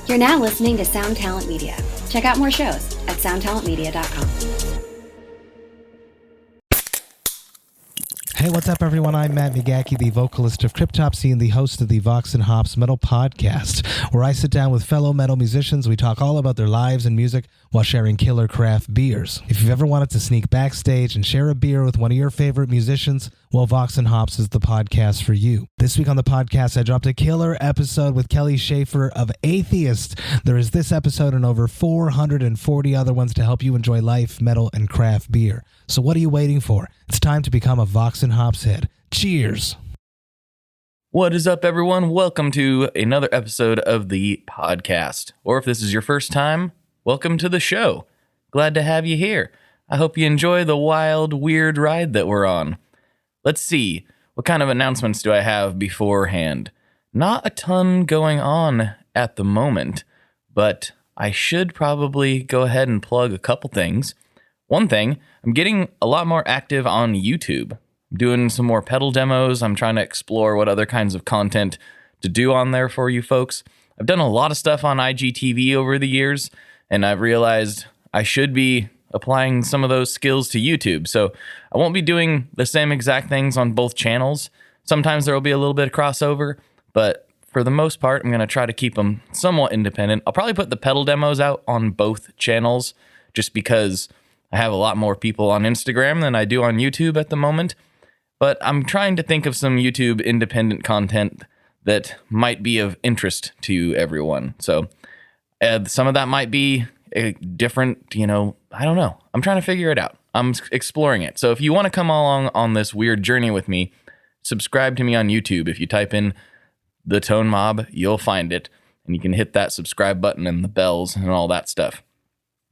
You're now listening to Sound Talent Media. Check out more shows at soundtalentmedia.com. Hey, what's up, everyone? I'm Matt McGackie, the vocalist of Cryptopsy and the host of the Vox and Hops Metal Podcast, where I sit down with fellow metal musicians. We talk all about their lives and music while sharing killer craft beers. If you've ever wanted to sneak backstage and share a beer with one of your favorite musicians, well, Vox and Hops is the podcast for you. This week on the podcast, I dropped a killer episode with Kelly Schaefer of Atheist. There is this episode and over 440 other ones to help you enjoy life, metal, and craft beer. So what are you waiting for? It's time to become a Vox and Hops head. Cheers! What is up, everyone? Welcome to another episode of the podcast. Or if this is your first time, welcome to the show. Glad to have you here. I hope you enjoy the wild, weird ride that we're on. Let's see, what kind of announcements do I have beforehand? Not a ton going on at the moment, but I should probably go ahead and plug a couple things. One thing, I'm getting a lot more active on YouTube. I'm doing some more pedal demos. I'm trying to explore what other kinds of content to do on there for you folks. I've done a lot of stuff on IGTV over the years, and I've realized I should be applying some of those skills to YouTube. So I won't be doing the same exact things on both channels. Sometimes there will be a little bit of crossover, but for the most part, I'm going to try to keep them somewhat independent. I'll probably put the pedal demos out on both channels just because I have a lot more people on Instagram than I do on YouTube at the moment. But I'm trying to think of some YouTube independent content that might be of interest to everyone. So some of that might be a different, I don't know. I'm trying to figure it out. I'm exploring it. So if you want to come along on this weird journey with me, subscribe to me on YouTube. If you type in The Tone Mob, you'll find it. And you can hit that subscribe button and the bells and all that stuff.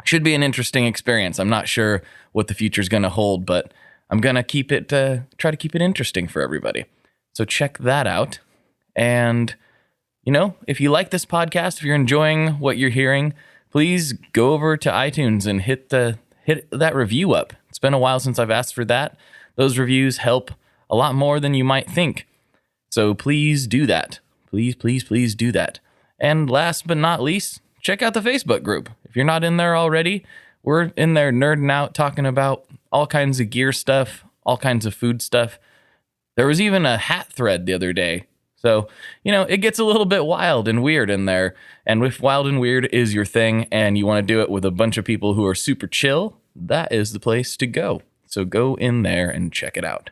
Should be an interesting experience. I'm not sure what the future's going to hold, but I'm going to try to keep it interesting for everybody. So check that out. And, if you like this podcast, if you're enjoying what you're hearing, please go over to iTunes and hit that review up. It's been a while since I've asked for that. Those reviews help a lot more than you might think. So please do that. Please do that. And last but not least, check out the Facebook group. If you're not in there already, we're in there nerding out, talking about all kinds of gear stuff, all kinds of food stuff. There was even a hat thread the other day. So, it gets a little bit wild and weird in there. And if wild and weird is your thing and you want to do it with a bunch of people who are super chill, that is the place to go. So go in there and check it out.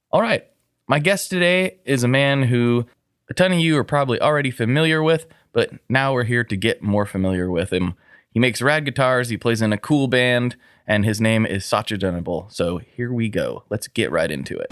All right. My guest today is a man who a ton of you are probably already familiar with, but now we're here to get more familiar with him. He makes rad guitars, he plays in a cool band, and his name is Sacha Dunable. So here we go. Let's get right into it.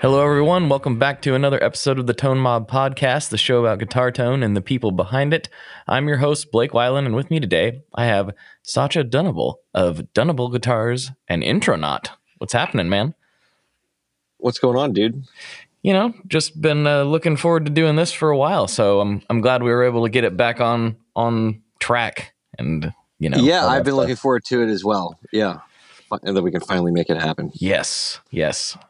Hello, everyone. Welcome back to another episode of the Tone Mob Podcast, the show about guitar tone and the people behind it. I'm your host, Blake Weiland, and with me today, I have Sacha Dunable of Dunable Guitars and Intronaut. What's happening, man? What's going on, dude? Just been looking forward to doing this for a while, so I'm glad we were able to get it back on track. And yeah, I've been looking forward to it as well. Yeah. And then we can finally make it happen. Yes.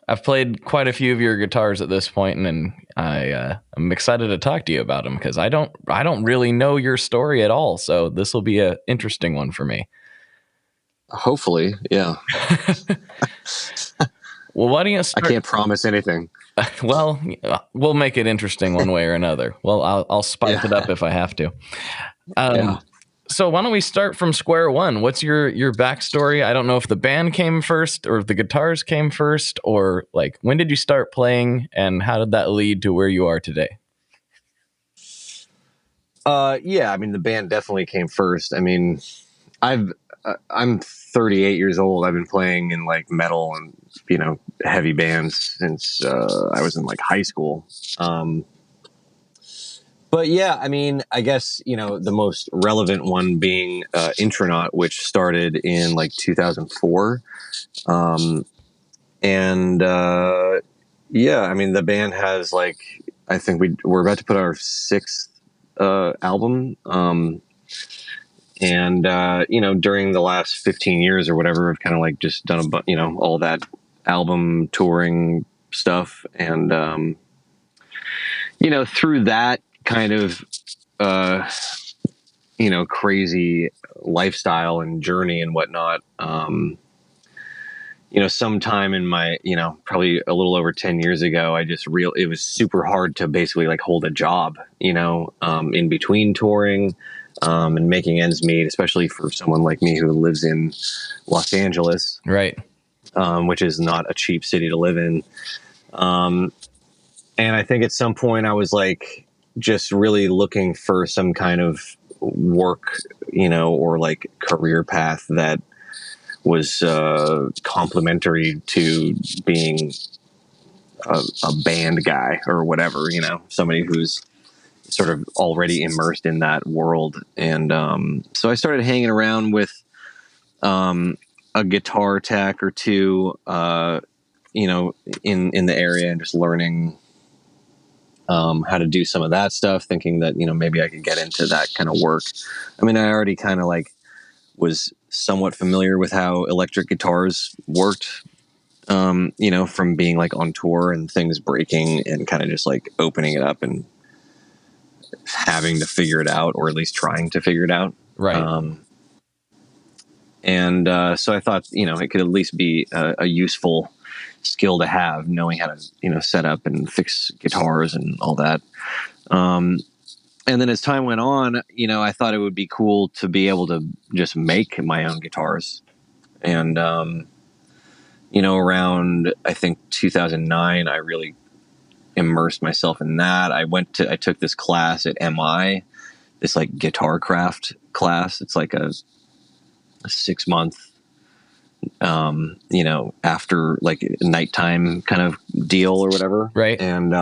I've played quite a few of your guitars at this point, and I'm excited to talk to you about them because I don't really know your story at all. So this will be an interesting one for me. Hopefully, yeah. Well, why don't you start? I can't promise anything. Well, we'll make it interesting one way or another. Well, I'll spice it up if I have to. Yeah. So why don't we start from square one? What's your backstory? I don't know if the band came first or if the guitars came first, or when did you start playing and how did that lead to where you are today? Yeah, the band definitely came first. I'm 38 years old. I've been playing in metal and heavy bands since I was in high school. But yeah, I guess, the most relevant one being Intronaut, which started in 2004. Yeah, the band has I think we're about to put our sixth album. And, during the last 15 years or whatever, I've kind of like just done all that album touring stuff. And, through that kind of, crazy lifestyle and journey and whatnot, sometime in my, probably a little over 10 years ago, it was super hard to basically like hold a job, in between touring, and making ends meet, especially for someone like me who lives in Los Angeles, Right. Which is not a cheap city to live in. And I think at some point I was like, just really looking for some kind of work, or like career path that was complementary to being a band guy or whatever, somebody who's sort of already immersed in that world. And so I started hanging around with a guitar tech or two, in the area, and just learning how to do some of that stuff, thinking that, maybe I could get into that kind of work. I mean, I already kind of like was somewhat familiar with how electric guitars worked, from being like on tour and things breaking and kind of just like opening it up and having to figure it out, or at least trying to figure it out. Right. So I thought, it could at least be a useful skill to have, knowing how to, set up and fix guitars and all that. And then as time went on, I thought it would be cool to be able to just make my own guitars. And, around, I think 2009, I really immersed myself in that. I took this class at MI, this like guitar craft class. It's like a 6-month, after like a nighttime kind of deal or whatever. Right. And,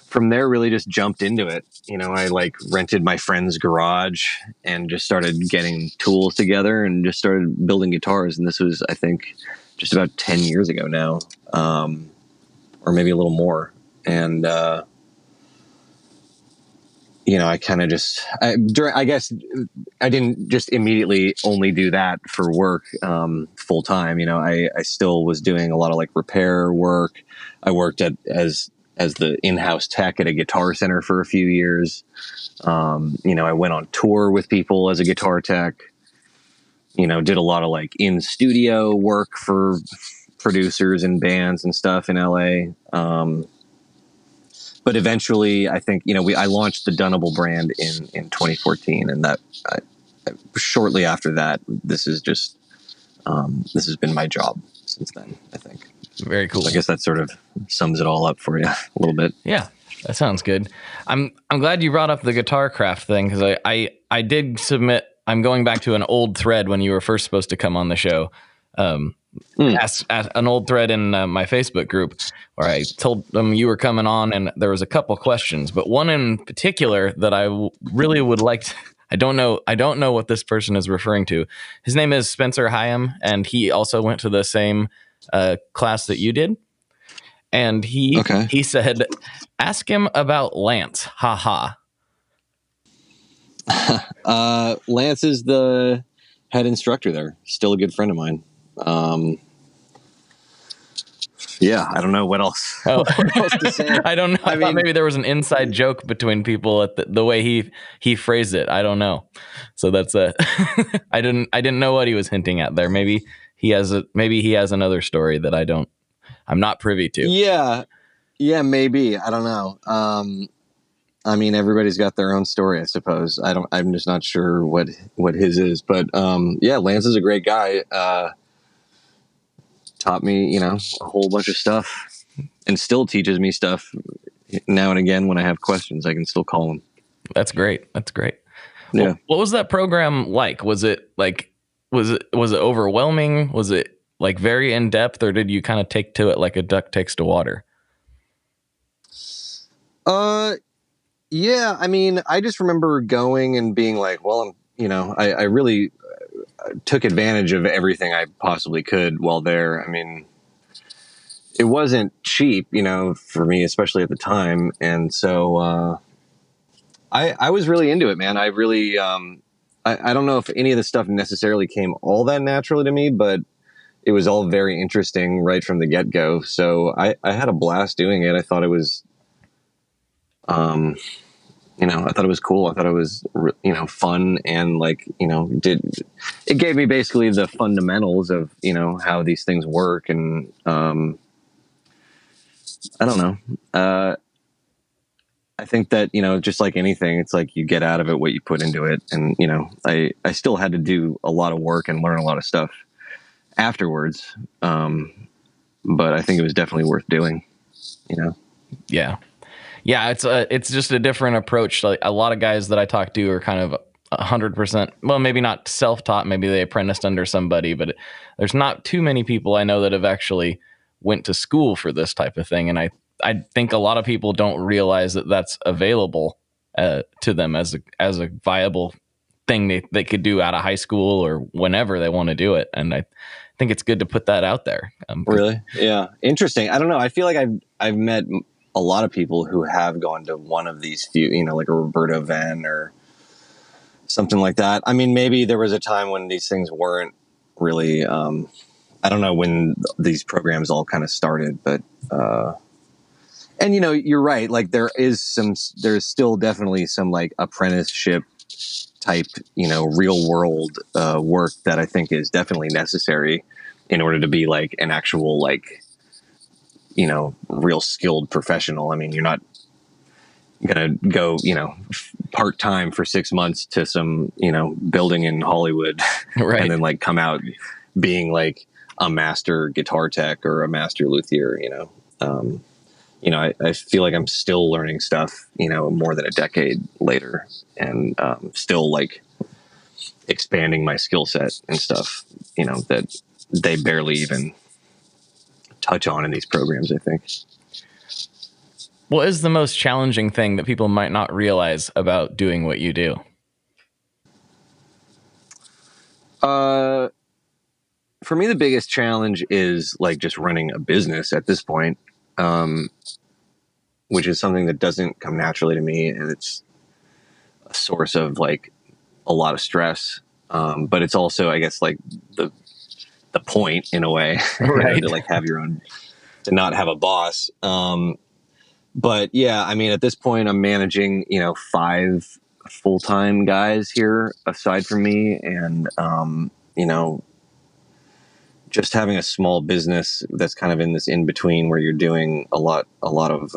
from there, really just jumped into it. I like rented my friend's garage and just started getting tools together and just started building guitars. And this was, I think, just about 10 years ago now, or maybe a little more. And, I kind of I guess I didn't just immediately only do that for work, full time. I still was doing a lot of like repair work. I worked as the in-house tech at a Guitar Center for a few years. I went on tour with people as a guitar tech, did a lot of like in studio work for producers and bands and stuff in LA. But eventually I think, I launched the Dunable brand in 2014, and that shortly after that, this has been my job since then, I think. Very cool. So I guess that sort of sums it all up for you a little bit. Yeah, that sounds good. I'm glad you brought up the guitar craft thing, because I did submit. I'm going back to an old thread when you were first supposed to come on the show. Asked an old thread in my Facebook group where I told them you were coming on, and there was a couple questions, but one in particular that I really would like to. I don't know what this person is referring to. His name is Spencer Hyam, and he also went to the same class that you did. And he said, ask him about Lance. Ha ha. Lance is the head instructor there. Still a good friend of mine. Yeah, I don't know what else. What else to say. I don't know. I thought maybe there was an inside joke between people at the way he phrased it. I don't know. So that's I didn't know what he was hinting at there. Maybe he has another story that I'm not privy to. Yeah, maybe. I don't know. Everybody's got their own story, I suppose. I'm just not sure what his is, but yeah, Lance is a great guy. Taught me, a whole bunch of stuff, and still teaches me stuff now and again. When I have questions, I can still call him. That's great. Yeah. Well, what was that program like? Was it overwhelming? Was it like very in depth, or did you kind of take to it like a duck takes to water? Yeah. I just remember going and being like, well, I really took advantage of everything I possibly could while there. It wasn't cheap, for me, especially at the time. And so, I was really into it, man. I really, I don't know if any of the stuff necessarily came all that naturally to me, but it was all very interesting right from the get-go. So I had a blast doing it. I thought it was, I thought it was cool. I thought it was, fun, and like, it gave me basically the fundamentals of, how these things work. And, I don't know. I think that, just like anything, it's like you get out of it what you put into it. And, I still had to do a lot of work and learn a lot of stuff afterwards. But I think it was definitely worth doing, Yeah. Yeah. It's just a different approach. Like a lot of guys that I talk to are kind of 100%, well, maybe not self-taught. Maybe they apprenticed under somebody, but there's not too many people I know that have actually went to school for this type of thing. And I think a lot of people don't realize that that's available to them as a viable thing they could do out of high school or whenever they want to do it. And I think it's good to put that out there. Really? Yeah. Interesting. I don't know. I feel like I've met a lot of people who have gone to one of these few, like a Roberto Venn or something like that. I mean, maybe there was a time when these things weren't really, I don't know when these programs all kind of started, but, and you're right. Like there's still definitely some like apprenticeship type, real world, work that I think is definitely necessary in order to be like an actual, like, real skilled professional. I mean, you're not going to go, part-time for 6 months to some, building in Hollywood, right, and then like come out being like a master guitar tech or a master luthier, I feel like I'm still learning stuff, more than a decade later, and still like expanding my skill set and stuff, that they barely even touch on in these programs, I think. What is the most challenging thing that people might not realize about doing what you do? For me, the biggest challenge is like just running a business at this point, which is something that doesn't come naturally to me. And it's a source of like a lot of stress. But it's also, I guess, like the point in a way, right, to like have your own, to not have a boss. But yeah, I mean, at this point I'm managing, 5 full-time guys here aside from me. And, just having a small business that's kind of in this in between where you're doing a lot of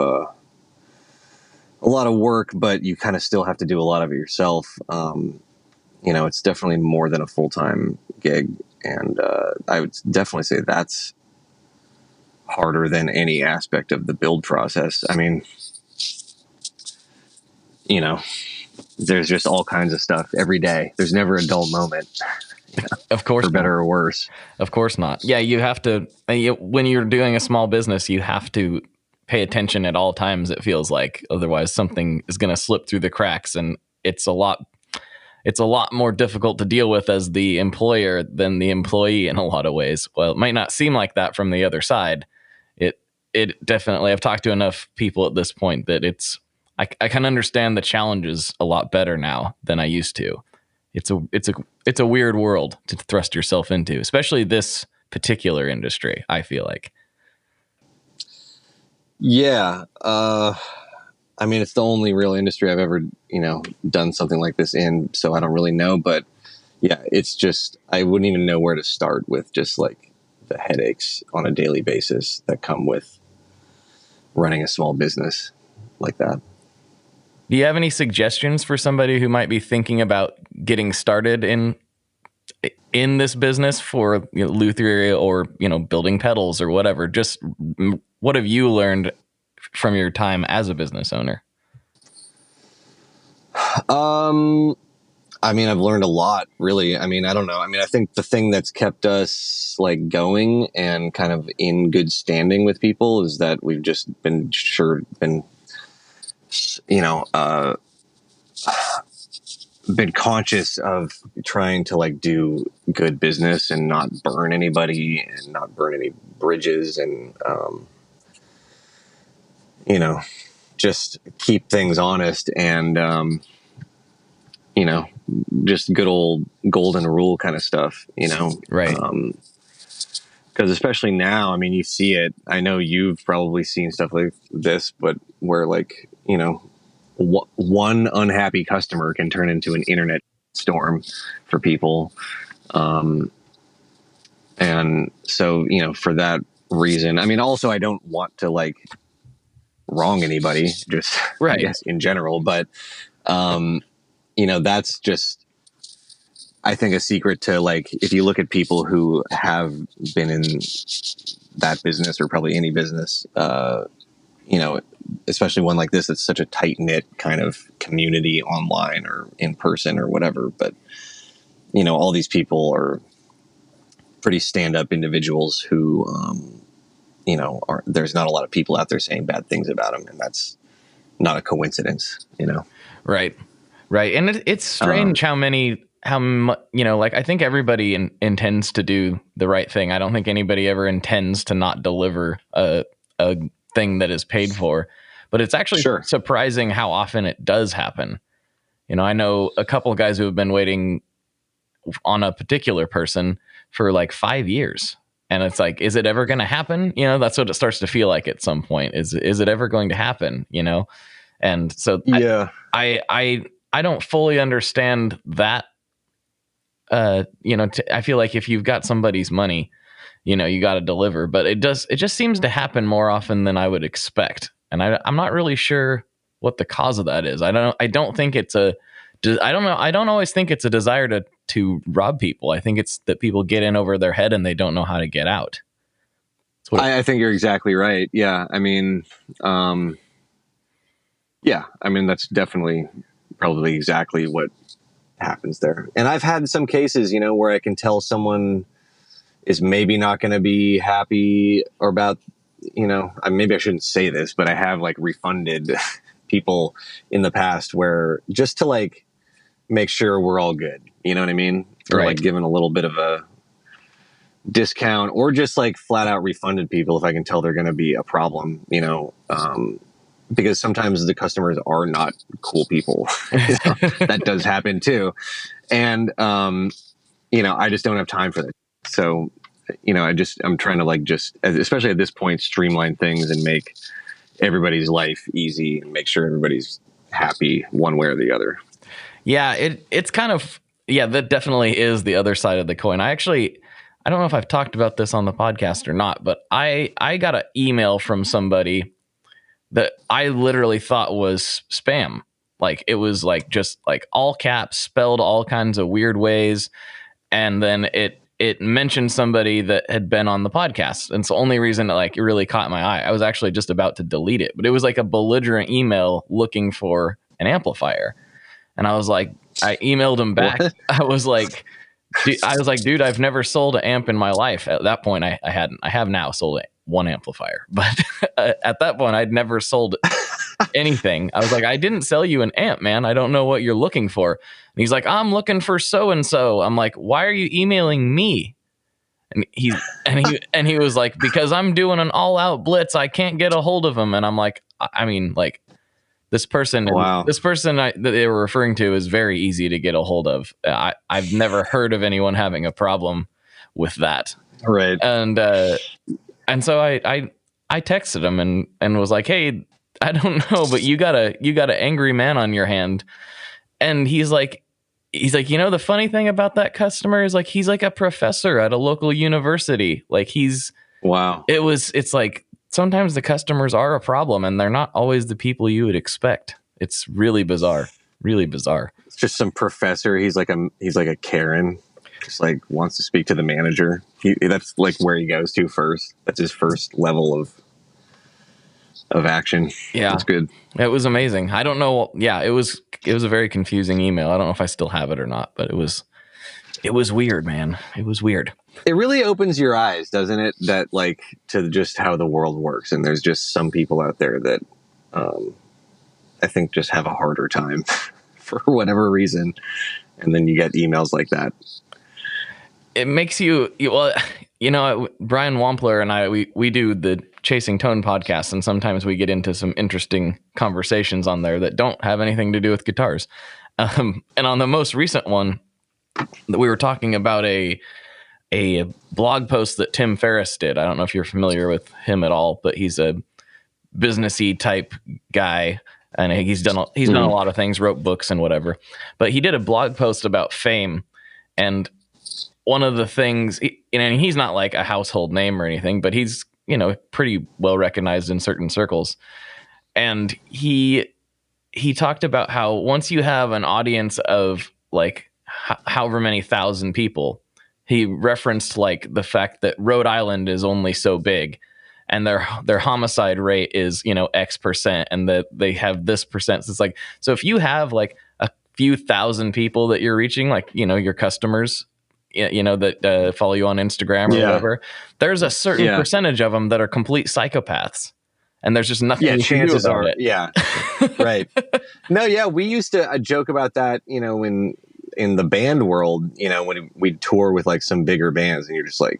work, but you kind of still have to do a lot of it yourself. It's definitely more than a full-time gig. And, I would definitely say that's harder than any aspect of the build process. I mean, there's just all kinds of stuff every day. There's never a dull moment. Of course, for better or worse. Of course not. Yeah, you have to, when you're doing a small business, you have to pay attention at all times, it feels like. Otherwise, something is going to slip through the cracks, and it's a lot more difficult to deal with as the employer than the employee in a lot of ways. Well, it might not seem like that from the other side. It definitely, I've talked to enough people at this point that I can understand the challenges a lot better now than I used to. It's a weird world to thrust yourself into, especially this particular industry, I feel like. Yeah. I mean, it's the only real industry I've ever, done something like this in, so I don't really know, but yeah, it's just, I wouldn't even know where to start with just like the headaches on a daily basis that come with running a small business like that. Do you have any suggestions for somebody who might be thinking about getting started in this business for luthier or building pedals or whatever? Just what have you learned from your time as a business owner? I mean, I've learned a lot, really. I mean, I don't know. I mean, I think the thing that's kept us like going and kind of in good standing with people is that we've just been been conscious of trying to like do good business and not burn anybody and not burn any bridges, and just keep things honest and just good old golden rule kind of stuff, Right. Because especially now, I mean, you see it. I know you've probably seen stuff like this, but where like, one unhappy customer can turn into an internet storm for people. And so, for that reason, I mean, also, I don't want to like wrong anybody, just Right. I guess in general, but, that's just, I think, a secret to like, if you look at people who have been in that business or probably any business, especially one like this, it's such a tight knit kind of community online or in person or whatever. But, all these people are pretty stand up individuals who, there's not a lot of people out there saying bad things about them. And that's not a coincidence, Right. Right. And it's strange how much, like I think everybody intends to do the right thing. I don't think anybody ever intends to not deliver a thing that is paid for, but it's actually surprising how often it does happen. I know a couple of guys who have been waiting on a particular person for like 5 years. And it's like, is it ever going to happen? That's what it starts to feel like at some point. Is it ever going to happen? And so yeah, I don't fully understand that. I feel like if you've got somebody's money, you got to deliver, but it just seems to happen more often than I would expect. And I'm not really sure what the cause of that is. I don't think it's I don't know. I don't always think it's a desire to rob people. I think it's that people get in over their head and they don't know how to get out. I think you're exactly right. Yeah. I mean, that's definitely probably exactly what happens there. And I've had some cases, where I can tell someone is maybe not going to be happy or about, maybe I shouldn't say this, but I have like refunded people in the past where just to like make sure we're all good. You know what I mean? Or like given a little bit of a discount or just like flat out refunded people if I can tell they're going to be a problem, because sometimes the customers are not cool people. That does happen too. And, I just don't have time for that. So, I'm trying to like, especially at this point, streamline things and make everybody's life easy and make sure everybody's happy one way or the other. Yeah. It's kind of, that definitely is the other side of the coin. I don't know if I've talked about this on the podcast or not, but I got an email from somebody that I literally thought was spam. Like it was like just like all caps spelled all kinds of weird ways. And then it mentioned somebody that had been on the podcast. And it's the only reason it really caught my eye. I was actually just about to delete it, but it was like a belligerent email looking for an amplifier. And I was like, I emailed him back. What? I was like, dude, I've never sold an amp in my life. At that point, I hadn't. I have now sold one amplifier, but at that point, I'd never sold anything. I was like, I didn't sell you an amp, man. I don't know what you're looking for. And he's like, I'm looking for so and so. I'm like, why are you emailing me? And he was like, because I'm doing an all out blitz. I can't get a hold of him. And I'm like, I mean, like. This person that they were referring to is very easy to get a hold of. I've never heard of anyone having a problem with that. Right. And so I texted him and was like, hey, I don't know, but you got an angry man on your hand. And he's like, the funny thing about that customer is like, he's like a professor at a local university. Like wow. It's like, sometimes the customers are a problem and they're not always the people you would expect. It's really bizarre. Really bizarre. It's just some professor. He's like a Karen, just like wants to speak to the manager. That's like where he goes to first. That's his first level of action. Yeah. It's good. It was amazing. I don't know. Yeah, it was a very confusing email. I don't know if I still have it or not, but it was weird, man. It was weird. It really opens your eyes, doesn't it? That like to just how the world works. And there's just some people out there that I think just have a harder time for whatever reason. And then you get emails like that. It makes you, well, Brian Wampler and I, we do the Chasing Tone podcast. And sometimes we get into some interesting conversations on there that don't have anything to do with guitars. And on the most recent one, that we were talking about a blog post that Tim Ferriss did. I don't know if you're familiar with him at all, but he's a businessy type guy, and he's done a lot of things, wrote books and whatever. But he did a blog post about fame, and one of the things, and he's not like a household name or anything, but he's pretty well recognized in certain circles. And he talked about how once you have an audience of like however many thousand people, he referenced like the fact that Rhode Island is only so big, and their homicide rate is X percent, and that they have this percent. So it's like, so if you have like a few thousand people that you're reaching, like your customers, that follow you on Instagram or whatever, there's a certain percentage of them that are complete psychopaths, and there's just nothing. Yeah, you chances can do about are. it. Yeah, right. No, yeah, we used to joke about that. When in the band world, when we'd tour with like some bigger bands, and you're just like,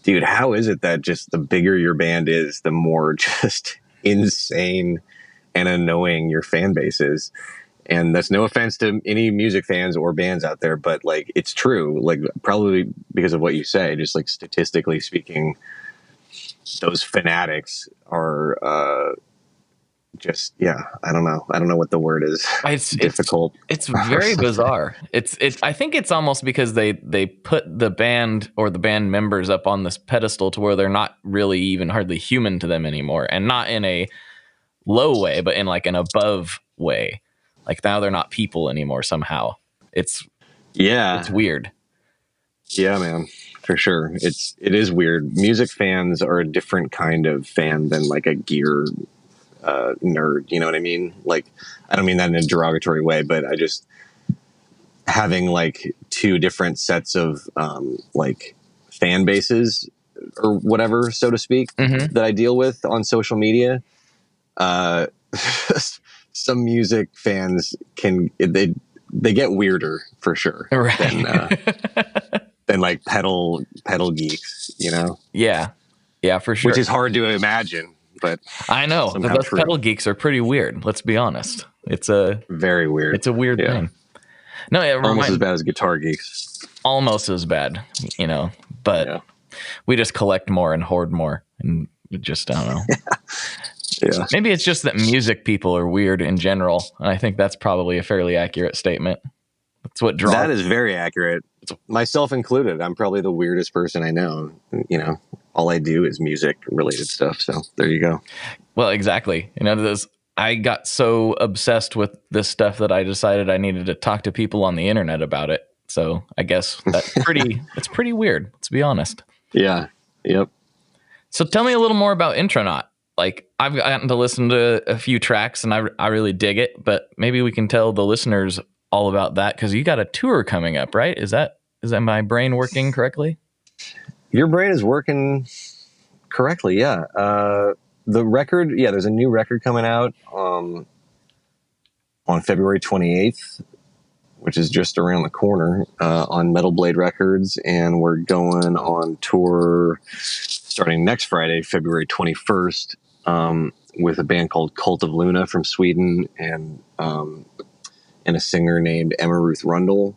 dude, how is it that just the bigger your band is, the more just insane and annoying your fan base is? And that's no offense to any music fans or bands out there, but like, it's true. Like, probably because of what you say, just like statistically speaking, those fanatics are just, I don't know what the word is. It's difficult. It's very bizarre. It's I think it's almost because they put the band or the band members up on this pedestal to where they're not really even hardly human to them anymore, and not in a low way, but in like an above way. Like now they're not people anymore somehow. It's weird. Yeah, man, for sure. It is weird. Music fans are a different kind of fan than like a gear nerd, you know what I mean? Like, I don't mean that in a derogatory way, but I just having like two different sets of like fan bases or whatever, so to speak, that I deal with on social media. Some music fans they get weirder for sure, right? than like pedal geeks, Yeah, for sure. Which is hard to imagine. But I know those pedal geeks are pretty weird. Let's be honest. It's very weird. It's a weird thing. No, almost as bad as guitar geeks. Almost as bad, But we just collect more and hoard more, and just I don't know. Yeah. Maybe it's just that music people are weird in general, and I think that's probably a fairly accurate statement. That's what draws. That is very accurate, myself included. I'm probably the weirdest person I know. All I do is music related stuff. So there you go. Well, exactly. I got so obsessed with this stuff that I decided I needed to talk to people on the internet about it. So I guess that's it's pretty weird. Let's be honest. Yeah. Yep. So tell me a little more about Intronaut. Like, I've gotten to listen to a few tracks and I really dig it, but maybe we can tell the listeners all about that, because you got a tour coming up, right? Is that my brain working correctly? Your brain is working correctly, yeah. The record, there's a new record coming out on February 28th, which is just around the corner, on Metal Blade Records, and we're going on tour starting next Friday, February 21st, with a band called Cult of Luna from Sweden, and a singer named Emma Ruth Rundle.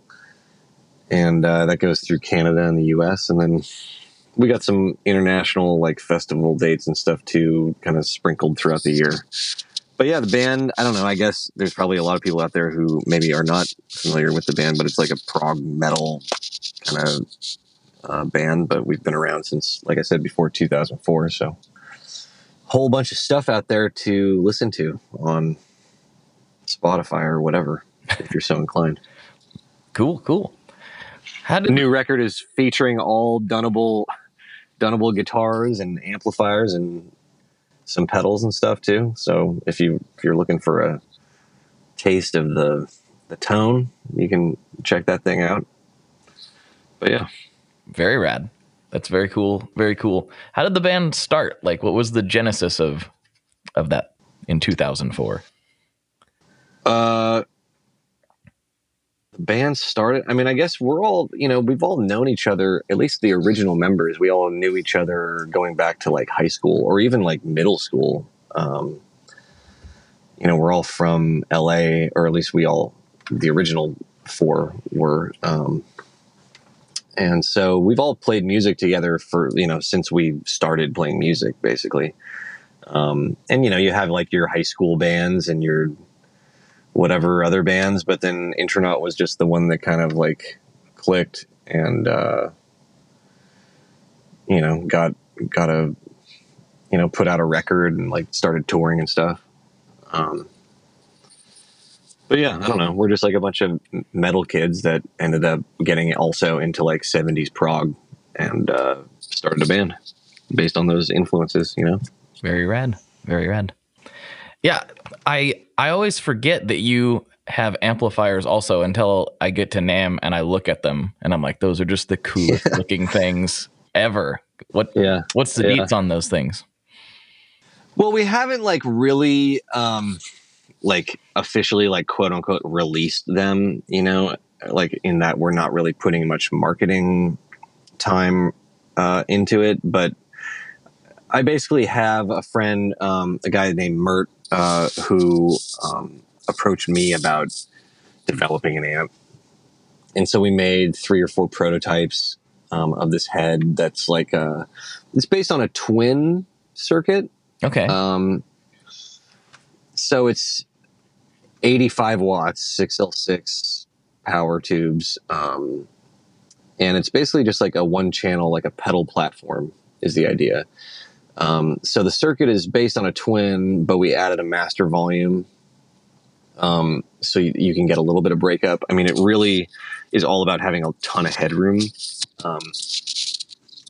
And that goes through Canada and the US. And then we got some international like festival dates and stuff too, kind of sprinkled throughout the year. But yeah, the band, I don't know, I guess there's probably a lot of people out there who maybe are not familiar with the band, but it's like a prog metal kind of band. But we've been around since, like I said before, 2004. So whole bunch of stuff out there to listen to on Spotify or whatever, if you're so inclined. Cool. The new record is featuring all Dunable guitars and amplifiers and some pedals and stuff too. So if you're looking for a taste of the tone, you can check that thing out. But yeah, very rad. That's very cool. Very cool. How did the band start? Like, what was the genesis of that in 2004? The band started, I mean, I guess we're all, we've all known each other, at least the original members. We all knew each other going back to like high school or even like middle school. We're all from LA, or at least we all the original 4 were. And so we've all played music together for, since we started playing music, basically. And, you have like your high school bands and your whatever other bands, but then Intronaut was just the one that kind of like clicked and, got a, put out a record and like started touring and stuff. But yeah, I don't know. We're just like a bunch of metal kids that ended up getting also into like 70s prog and started a band based on those influences, Very rad. Very rad. Yeah, I always forget that you have amplifiers also until I get to NAMM and I look at them and I'm like, those are just the coolest looking things ever. What's the deets on those things? Well, we haven't like really like officially like quote unquote released them, like in that we're not really putting much marketing time into it. But I basically have a friend, a guy named Mert, who approached me about developing an amp. And so we made 3 or 4 prototypes of this head that's like it's based on a twin circuit. Okay. So it's 85 watts, 6L6 power tubes. And it's basically just like a 1-channel, like a pedal platform is the idea. So the circuit is based on a twin, but we added a master volume. So you can get a little bit of breakup. I mean, it really is all about having a ton of headroom,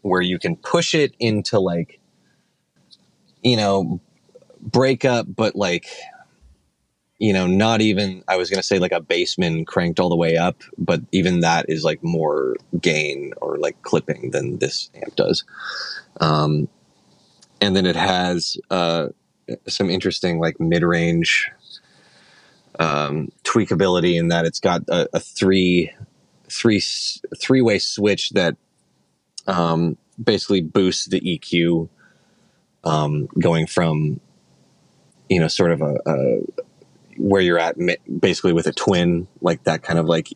where you can push it into like, breakup, but like, not even, I was going to say like a Bassman cranked all the way up, but even that is like more gain or like clipping than this amp does. And then it has some interesting like mid-range tweakability in that it's got a three-way switch that basically boosts the EQ, going from sort of a where you're at basically with a twin, like that kind of like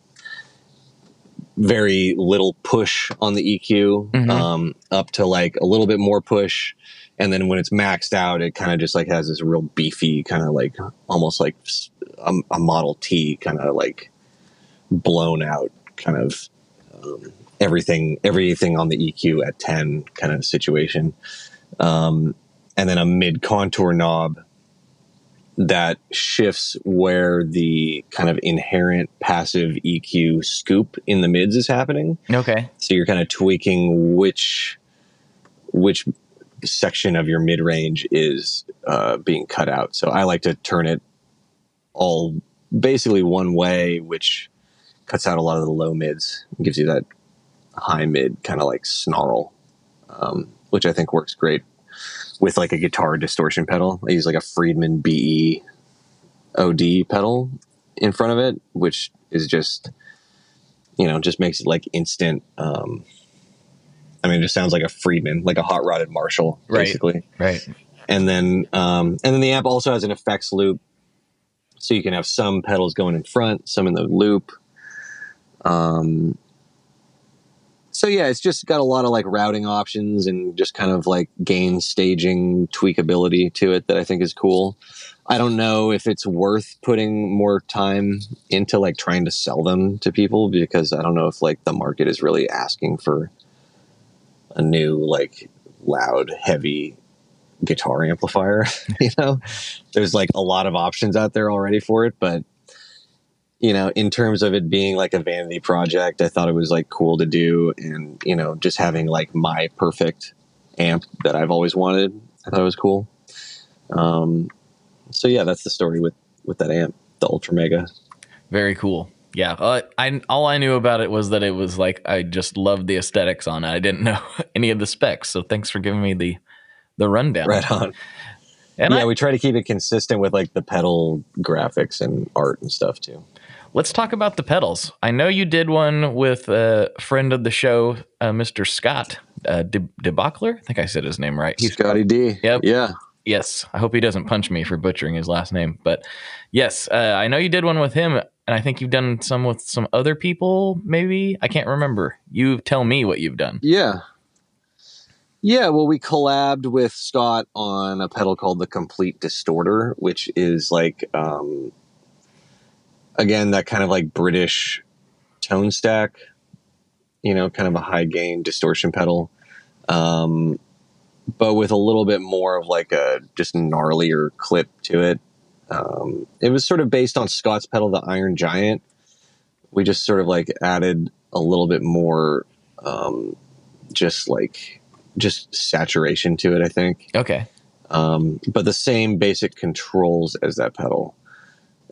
very little push on the EQ, up to like a little bit more push. And then when it's maxed out, it kind of just like has this real beefy kind of like almost like a Model T kind of like blown out kind of everything on the EQ at 10 kind of situation. And then a mid contour knob that shifts where the kind of inherent passive EQ scoop in the mids is happening. Okay. So you're kind of tweaking which section of your mid range is being cut out. So I like to turn it all basically one way, which cuts out a lot of the low mids and gives you that high mid kind of like snarl, which I think works great with like a guitar distortion pedal. I use like a Friedman BE OD pedal in front of it, which is just, just makes it like instant. I mean, it just sounds like a Friedman, like a hot rodded Marshall, basically. Right. And then the amp also has an effects loop, so you can have some pedals going in front, some in the loop. So yeah, it's just got a lot of like routing options and just kind of like gain staging tweakability to it that I think is cool. I don't know if it's worth putting more time into like trying to sell them to people, because I don't know if like the market is really asking for a new like loud, heavy guitar amplifier. There's like a lot of options out there already for it, but in terms of it being like a vanity project, I thought it was like cool to do. And, just having like my perfect amp that I've always wanted, I thought it was cool. So yeah, that's the story with that amp, the Ultra Mega. Very cool. Yeah. All I knew about it was that it was like, I just loved the aesthetics on it. I didn't know any of the specs. So thanks for giving me the rundown. Right on. And we try to keep it consistent with like the pedal graphics and art and stuff too. Let's talk about the pedals. I know you did one with a friend of the show, Mr. Scott DeBockler. I think I said his name right. Scotty D. Yep. Yeah. Yes, I hope he doesn't punch me for butchering his last name. But yes, I know you did one with him, and I think you've done some with some other people, maybe? I can't remember. You tell me what you've done. Yeah. Yeah, well, we collabed with Scott on a pedal called the Complete Distorter, which is like, again, that kind of like British tone stack, kind of a high gain distortion pedal. But with a little bit more of like a just gnarlier clip to it. It was sort of based on Scott's pedal, the Iron Giant. We just sort of like added a little bit more, just saturation to it, I think. Okay. But the same basic controls as that pedal.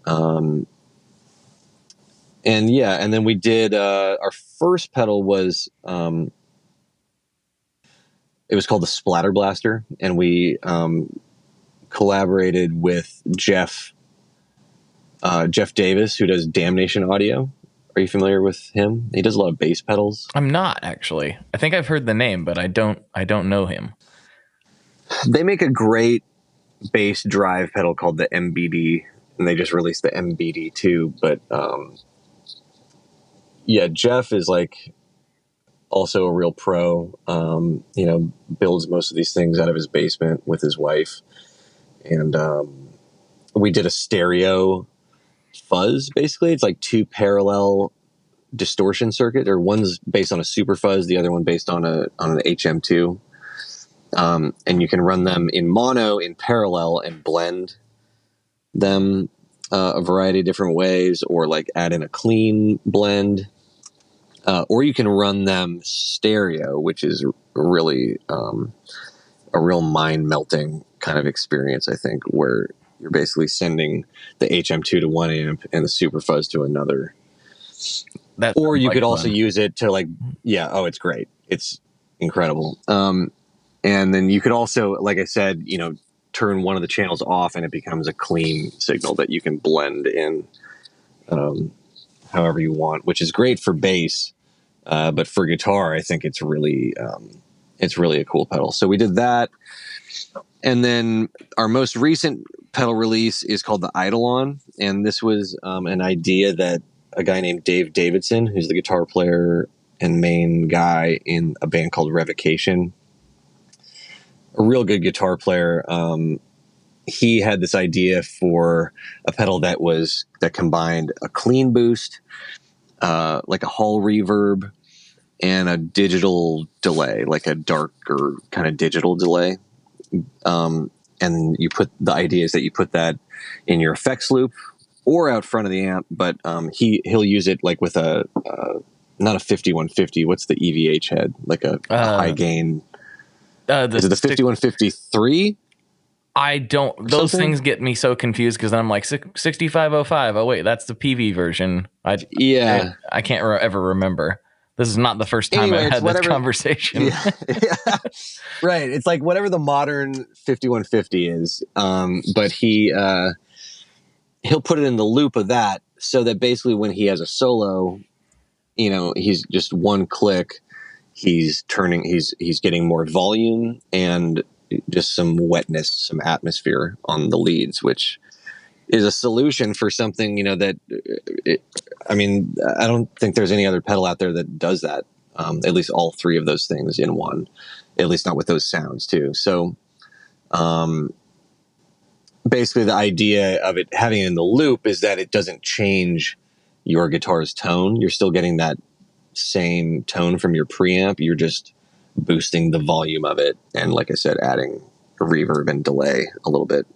And then we did, our first pedal was, it was called the Splatter Blaster, and we collaborated with Jeff Davis, who does Damnation Audio. Are you familiar with him? He does a lot of bass pedals. I'm not, actually. I think I've heard the name, but I don't know him. They make a great bass drive pedal called the MBD, and they just released the MBD too. But Jeff is like also a real pro, builds most of these things out of his basement with his wife. And we did a stereo fuzz, basically. It's like two parallel distortion circuit, or one's based on a super fuzz, the other one based on an HM2. And you can run them in mono, in parallel, and blend them a variety of different ways, or like add in a clean blend. Or you can run them stereo, which is really a real mind-melting kind of experience, I think, where you're basically sending the HM2 to one amp and the super fuzz to another. Or you could also use it to it's great. It's incredible. And then you could also, like I said, turn one of the channels off and it becomes a clean signal that you can blend in however you want, which is great for bass. But for guitar, I think it's really a cool pedal. So we did that. And then our most recent pedal release is called the Eidolon. And this was an idea that a guy named Dave Davidson, who's the guitar player and main guy in a band called Revocation, a real good guitar player. He had this idea for a pedal that combined a clean boost, like a hall reverb, and a digital delay, like a darker kind of digital delay. And the idea is that you put that in your effects loop or out front of the amp, but he'll use it like with not a 5150. What's the EVH head? Like a high gain. Is it the 5153? I don't. Those things get me so confused because I'm like 6505. Oh wait, that's the PV version. I can't ever remember. This is not the first time I've had this conversation. Yeah. Right. It's like whatever the modern 5150 is. But he'll put it in the loop of that so that basically when he has a solo, he's just one click. He's getting more volume and just some wetness, some atmosphere on the leads, which is a solution for something, I don't think there's any other pedal out there that does that. At least all three of those things in one, at least not with those sounds too. So, basically the idea of it having it in the loop is that it doesn't change your guitar's tone. You're still getting that same tone from your preamp. You're just boosting the volume of it. And like I said, adding a reverb and delay a little bit.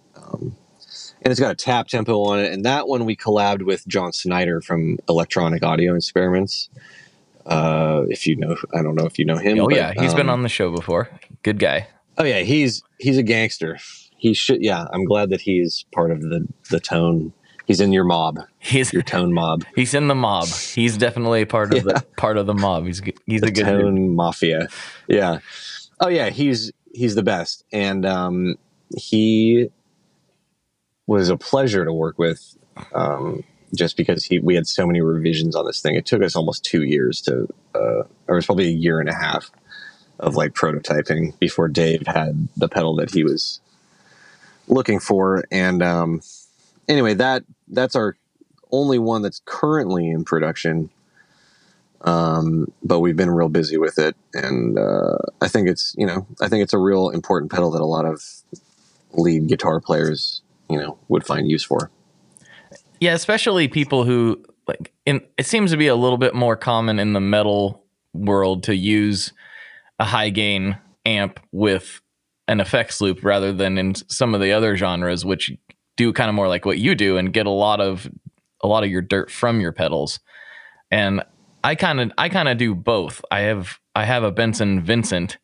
And it's got a tap tempo on it. And that one we collabed with John Snyder from Electronic Audio Experiments. I don't know if you know him. Oh, yeah. He's been on the show before. Good guy. Oh, yeah. He's a gangster. He should. Yeah. I'm glad that he's part of the tone. He's in your mob. He's your tone mob. He's in the mob. He's definitely part of the mob. He's a good tone dude. Mafia. Yeah. Oh, yeah. He's the best. And he was a pleasure to work with, just because we had so many revisions on this thing. It took us almost 2 years or it was probably a year and a half of like prototyping before Dave had the pedal that he was looking for. And anyway, that's our only one that's currently in production. But we've been real busy with it, and I think it's a real important pedal that a lot of lead guitar players would find use for. Yeah, especially people who it seems to be a little bit more common in the metal world to use a high gain amp with an effects loop rather than in some of the other genres, which do kind of more like what you do and get a lot of your dirt from your pedals. And I kind of do both. I have a Benson Vincent,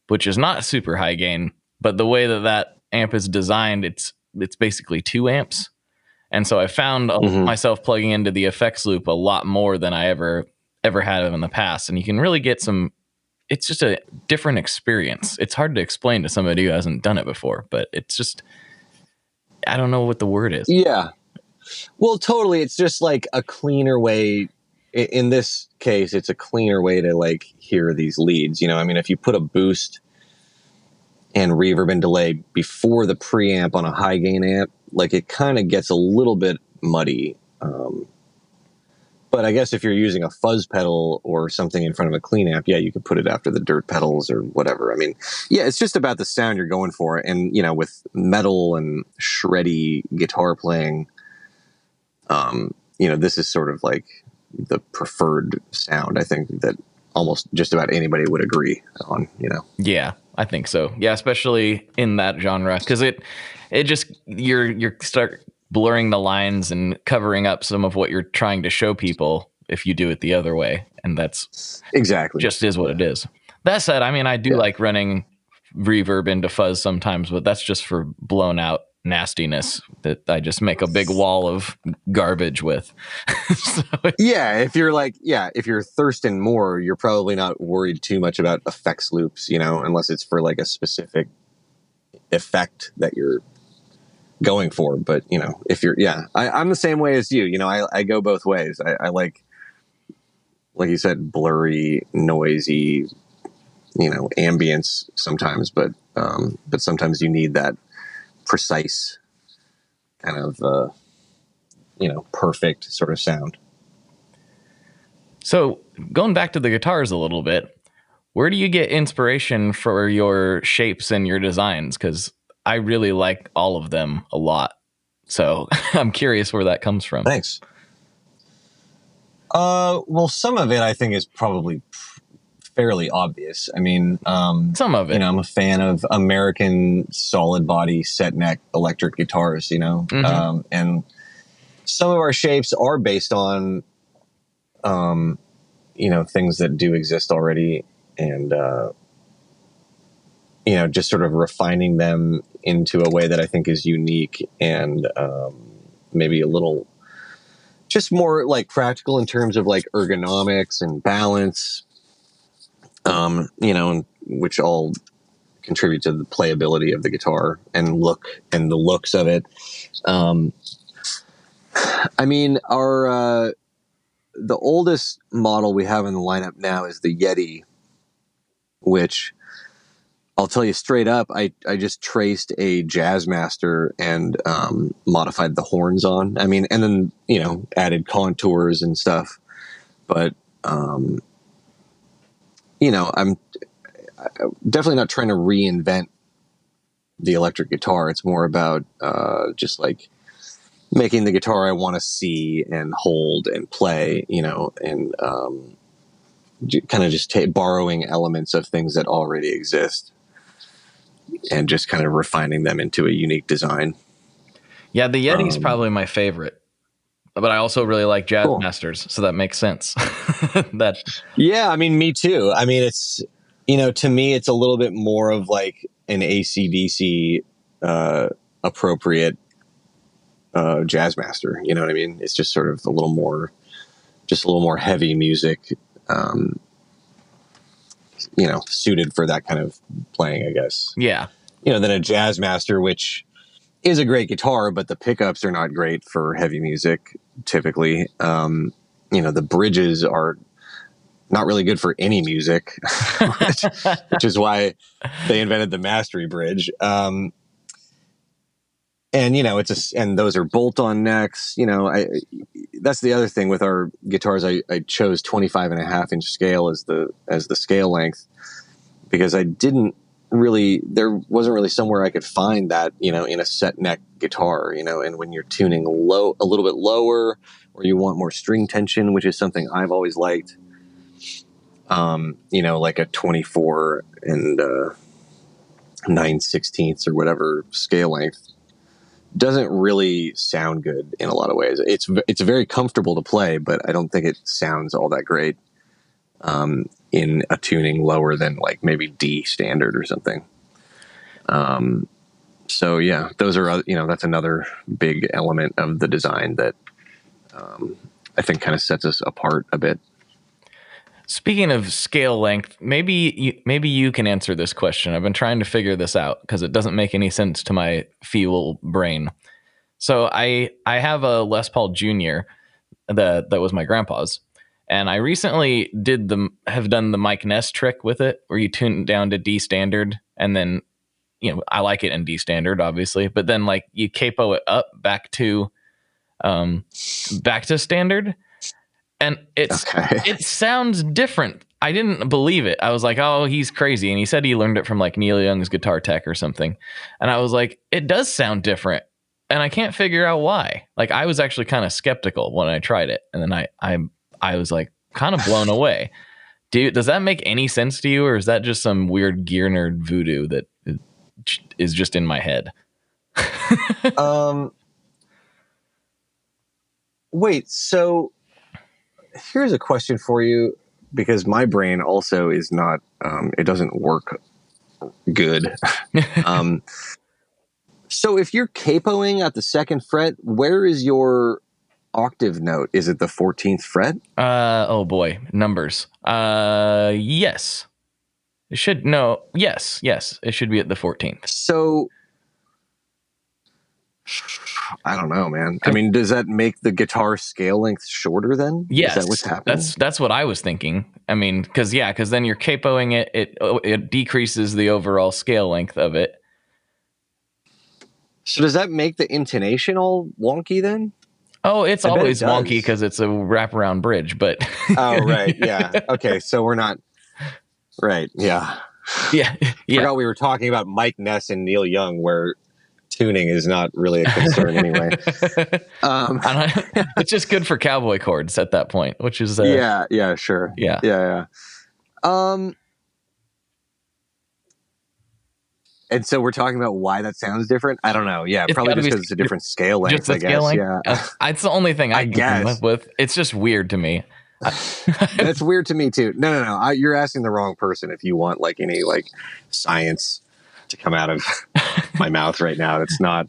which is not super high gain, but the way that amp is designed, it's basically 2 amps. And so I found myself plugging into the effects loop a lot more than I ever had in the past. And you can really get it's just a different experience. It's hard to explain to somebody who hasn't done it before, but it's just, I don't know what the word is. Yeah. Well, totally. It's just like a cleaner way. In this case, it's a cleaner way to like hear these leads. I mean, if you put a boost and reverb and delay before the preamp on a high gain amp, like it kind of gets a little bit muddy. But I guess if you're using a fuzz pedal or something in front of a clean amp, yeah, you could put it after the dirt pedals or whatever. I mean, yeah, it's just about the sound you're going for. And, with metal and shreddy guitar playing, this is sort of like the preferred sound, I think, that almost just about anybody would agree on, Yeah, I think so. Yeah, especially in that genre, because it just you're start blurring the lines and covering up some of what you're trying to show people if you do it the other way, and that's exactly just is what it is. That said, I mean, I do like running reverb into fuzz sometimes, but that's just for blown out nastiness that I just make a big wall of garbage with. If you're thirsting more, you're probably not worried too much about effects loops, unless it's for like a specific effect that you're going for. But if you're I'm the same way as you. I go both ways. I like you said, blurry, noisy, ambience sometimes, but sometimes you need that precise kind of perfect sort of sound. So going back to the guitars a little bit, where do you get inspiration for your shapes and your designs? Because I really like all of them a lot. So I'm curious where that comes from. Thanks. Well, some of it I think is probably fairly obvious. I mean, some of it. I'm a fan of American solid body set neck electric guitars, and some of our shapes are based on, things that do exist already, and, just sort of refining them into a way that I think is unique and maybe a little just more like practical in terms of like ergonomics and balance, which all contribute to the playability of the guitar and the looks of it. I mean, the oldest model we have in the lineup now is the Yeti, which I'll tell you straight up, I just traced a Jazzmaster and modified the horns on. I mean, and then, added contours and stuff. But, I'm definitely not trying to reinvent the electric guitar. It's more about just like making the guitar I want to see and hold and play, and kind of just borrowing elements of things that already exist and just kind of refining them into a unique design. Yeah, the Yeti's probably my favorite, but I also really like Jazzmasters, so that makes sense. Yeah, I mean, me too. I mean, it's, to me, it's a little bit more of like an AC/DC appropriate Jazzmaster. You know what I mean? It's just sort of a little more heavy music, suited for that kind of playing, I guess. Yeah. Than a Jazzmaster, which is a great guitar, but the pickups are not great for heavy music typically. The bridges are not really good for any music, which is why they invented the mastery bridge. And, and those are bolt-on necks. That's the other thing with our guitars. I chose 25.5-inch scale as the scale length, because there wasn't really somewhere I could find that, in a set neck guitar, and when you're tuning a little bit lower, or you want more string tension, which is something I've always liked, like a 24 and 9/16 or whatever scale length doesn't really sound good in a lot of ways. It's very comfortable to play, but I don't think it sounds all that great in a tuning lower than like maybe D standard or something. So yeah, those are, that's another big element of the design that I think kind of sets us apart a bit. Speaking of scale length, maybe you can answer this question. I've been trying to figure this out because it doesn't make any sense to my feeble brain. So I have a Les Paul Jr. that was my grandpa's, and I recently have done the Mike Ness trick with it, where you tune it down to D standard, and then I like it in D standard, obviously, but then like you capo it up back to standard. And it sounds different. I didn't believe it. I was like, oh, he's crazy. And he said he learned it from like Neil Young's Guitar Tech or something. And I was like, it does sound different. And I can't figure out why. Like, I was actually kind of skeptical when I tried it. And then I was like kind of blown away. Does that make any sense to you? Or is that just some weird gear nerd voodoo that is just in my head? Wait, so here's a question for you, because my brain also is not, it doesn't work good. So if you're capoing at the second fret, where is your octave note? Is it the 14th fret? Oh boy, numbers. Yes. It should, no, yes, it should be at the 14th. So I don't know, man. I mean, does that make the guitar scale length shorter then? Yes. Is that what's happening? That's what I was thinking. I mean, because then you're capoing it. It decreases the overall scale length of it. So does that make the intonation all wonky then? Oh, it's always wonky because it's a wraparound bridge, but... Oh, right. Yeah. Okay. So we're not... Right. Yeah. Yeah. Forgot we were talking about Mike Ness and Neil Young, where tuning is not really a concern anyway. It's just good for cowboy chords at that point, which is yeah, sure. Yeah. And so we're talking about why that sounds different. I don't know. Yeah, probably just because it's a different scale length. Just the scale length. Yeah, it's the only thing I can come up with. It's just weird to me. That's weird to me too. No. You're asking the wrong person if you want like any like science to come out of my mouth right now. It's not.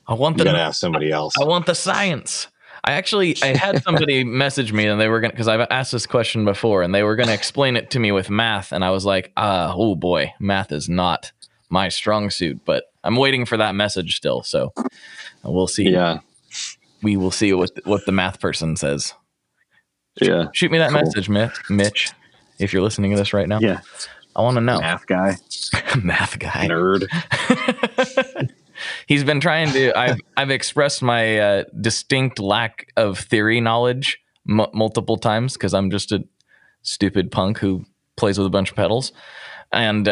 You gotta ask somebody else. I want the science. I had somebody message me, and they were gonna, because I've asked this question before, and they were gonna explain it to me with math, and I was like, oh boy, math is not my strong suit, but I'm waiting for that message still. So we'll see. Yeah, we will see what the math person says. Yeah, shoot me that message, Mitch, if you're listening to this right now. Yeah, I want to know. Math guy, nerd. He's been trying to. I've expressed my distinct lack of theory knowledge multiple times because I'm just a stupid punk who plays with a bunch of pedals, and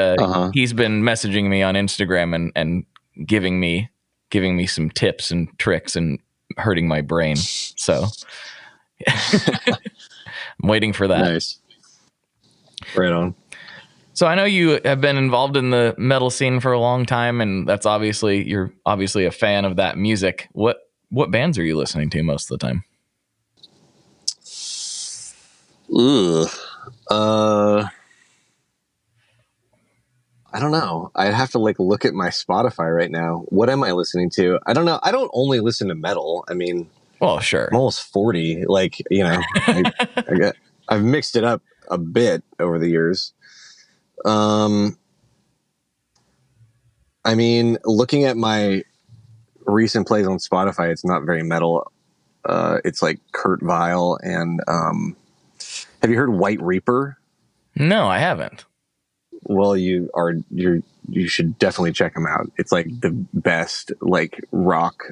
he's been messaging me on Instagram and giving me some tips and tricks and hurting my brain. So I'm waiting for that. Nice. Right on. So I know you have been involved in the metal scene for a long time, and you're obviously a fan of that music. What bands are you listening to most of the time? I don't know. I'd have to look at my Spotify right now. What am I listening to? I don't know. I don't only listen to metal. I mean, well, sure. I'm almost 40. I've mixed it up a bit over the years. I mean, looking at my recent plays on Spotify, it's not very metal. It's like Kurt Weill and have you heard White Reaper? No, I haven't. well, you should definitely check them out. It's like the best like rock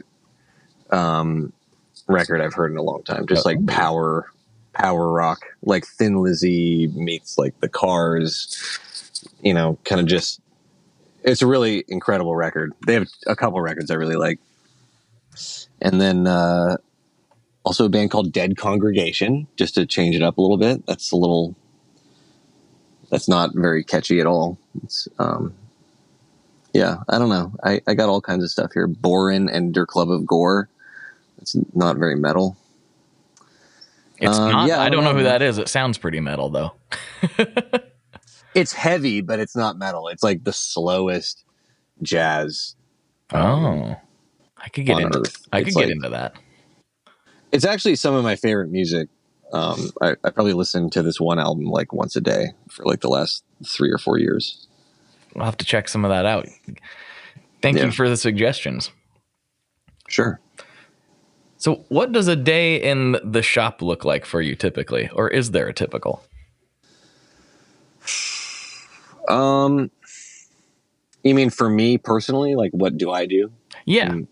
record I've heard in a long time. Just like power rock, like Thin Lizzy meets like the Cars, kind of just, it's a really incredible record. They have a couple records I really like. And then also a band called Dead Congregation, just to change it up a little bit. That's not very catchy at all. It's, yeah, I don't know. I got all kinds of stuff here. Borin and Der Club of Gore. It's not very metal. It's not. Yeah, I don't know who that is. It sounds pretty metal, though. It's heavy, but it's not metal. It's like the slowest jazz. I could get into. I could get into that. It's actually some of my favorite music. I probably listened to this one album like once a day for like the last 3 or 4 years. I'll have to check some of that out. Thank you for the suggestions. Sure. So what does a day in the shop look like for you typically? Or is there a typical? You mean for me personally? Like what do I do? Yeah. From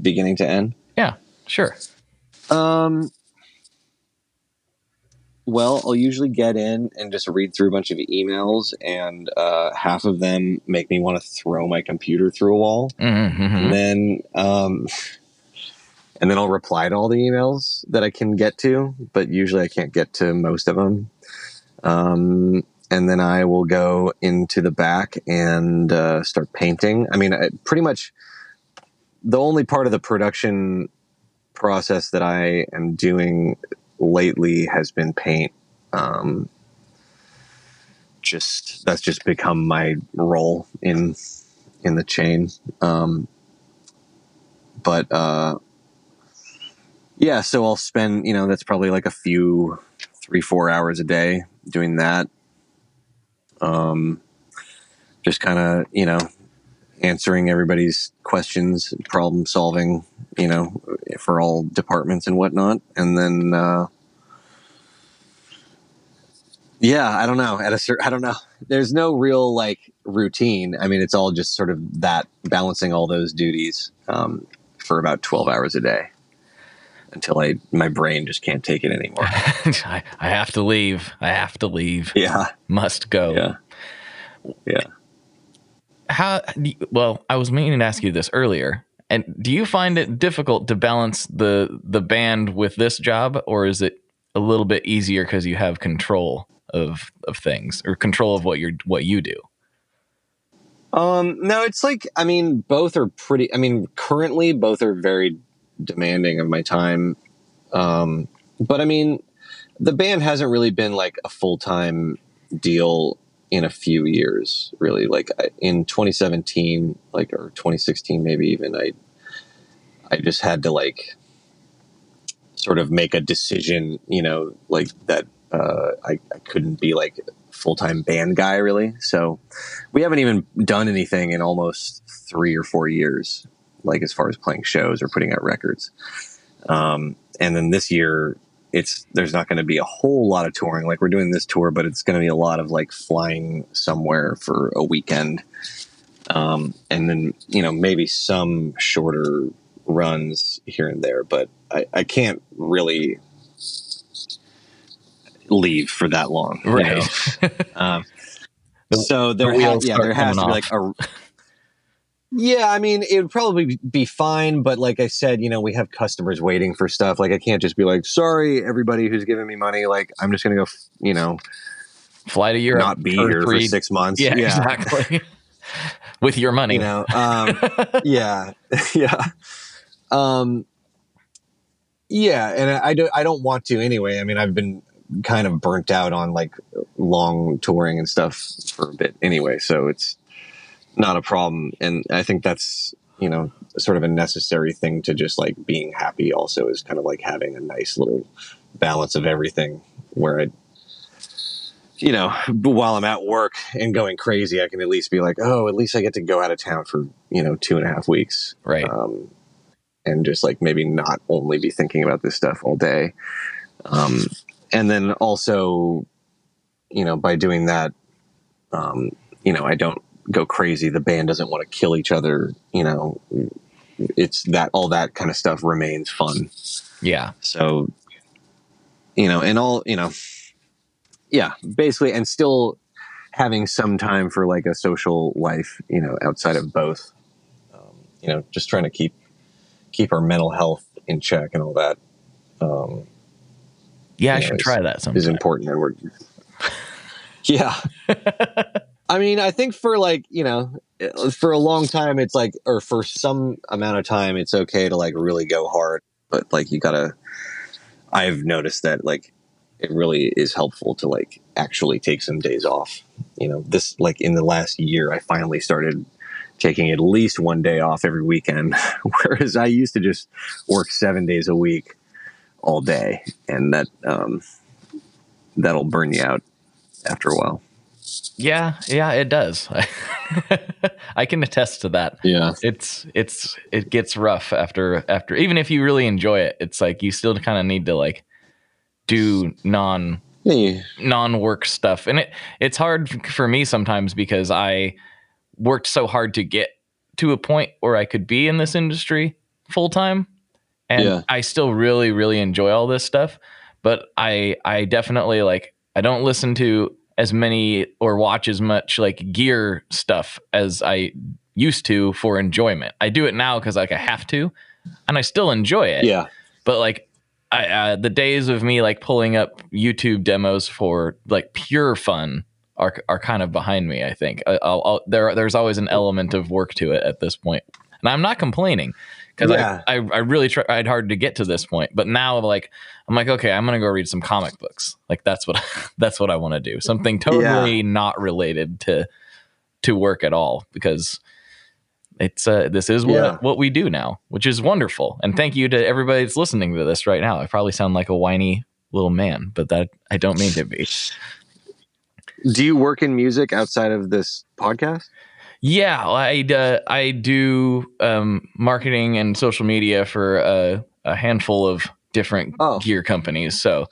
beginning to end? Yeah, sure. Well, I'll usually get in and just read through a bunch of emails, and half of them make me want to throw my computer through a wall. Mm-hmm. And then I'll reply to all the emails that I can get to, but usually I can't get to most of them. And then I will go into the back and start painting. I mean, pretty much the only part of the production process that I am doing lately has been paint. That's just become my role in the chain. Yeah, so I'll spend, that's probably like a few 3-4 hours a day doing that. Just kind of, answering everybody's questions, problem solving, for all departments and whatnot. And then, I don't know. I don't know. There's no real like routine. I mean, it's all just sort of that balancing all those duties, for about 12 hours a day until my brain just can't take it anymore. I have to leave. Yeah. Must go. Yeah. Well, I was meaning to ask you this earlier. And do you find it difficult to balance the band with this job, or is it a little bit easier because you have control of things, or control of what you do? No, it's like, I mean, both are currently both are very demanding of my time. But I mean, the band hasn't really been like a full-time deal in a few years, really. Like in 2017, or 2016, maybe even, I just had to like sort of make a decision, like that, I couldn't be like full-time band guy really. So we haven't even done anything in almost 3 or 4 years, like as far as playing shows or putting out records. And then this year there's not going to be a whole lot of touring. Like we're doing this tour, but it's going to be a lot of like flying somewhere for a weekend. And then, maybe some shorter runs here and there, but I can't really leave for that long. Right. So there has to be like I mean, it would probably be fine, but like I said, we have customers waiting for stuff. Like I can't just be like, sorry, everybody who's giving me money. Like I'm just going to go, fly to Europe, not be here for 6 months. Yeah, exactly. With your money, yeah. And I don't want to anyway. I mean, I've been kind of burnt out on like long touring and stuff for a bit anyway, so it's not a problem. And I think that's, sort of a necessary thing to just like being happy also, is kind of like having a nice little balance of everything where I, while I'm at work and going crazy, I can at least be like, oh, at least I get to go out of town for, 2.5 weeks. Right. And just like maybe not only be thinking about this stuff all day. And then also, by doing that, I don't go crazy. The band doesn't want to kill each other. It's that all that kind of stuff remains fun. Yeah. So, and all, yeah, basically, and still having some time for like a social life, outside of both, just trying to keep our mental health in check and all that. Yeah, I should try that sometime. Is important. And yeah. I mean, I think for like, for a long time, it's like, or for some amount of time, it's okay to like really go hard, but like I've noticed that like it really is helpful to like actually take some days off. This like in the last year, I finally started taking at least one day off every weekend, whereas I used to just work 7 days a week all day, and that'll burn you out after a while. Yeah, it does. I can attest to that. Yeah. It gets rough after even if you really enjoy it, it's like you still kind of need to like do non-work stuff. And it's hard for me sometimes because I worked so hard to get to a point where I could be in this industry full time. And I still really, really enjoy all this stuff. But I definitely like, I don't listen to as many or watch as much like gear stuff as I used to for enjoyment. I do it now because like I have to, and I still enjoy it. Yeah. But like the days of me like pulling up YouTube demos for like pure fun are kind of behind me. I think there's always an element of work to it at this point, and I'm not complaining. Because I really tried hard to get to this point, but now like I'm like, okay, I'm gonna go read some comic books. Like that's what I want to do. Something totally not related to work at all, because it's this is what we do now, which is wonderful. And thank you to everybody that's listening to this right now. I probably sound like a whiny little man, but that I don't mean to be. Do you work in music outside of this podcast? Yeah, I do marketing and social media for a handful of different gear companies. So,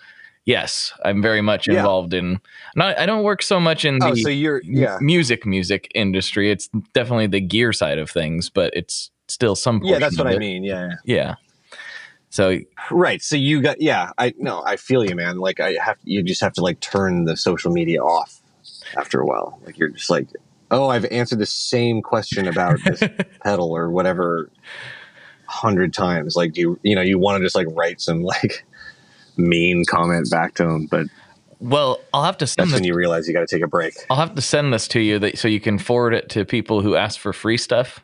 yes, I'm very much involved in. I don't work so much in the so you're, music industry. It's definitely the gear side of things, but it's still some portion. Yeah, that's what of I it. mean. Yeah. So right. So you got I feel you, man. Like you just have to like turn the social media off after a while. Like you're just like, oh, I've answered the same question about this pedal or whatever 100 times. Like, you want to just like write some like mean comment back to them, but I'll have to send that's when you realize you got to take a break. I'll have to send this to you so you can forward it to people who ask for free stuff.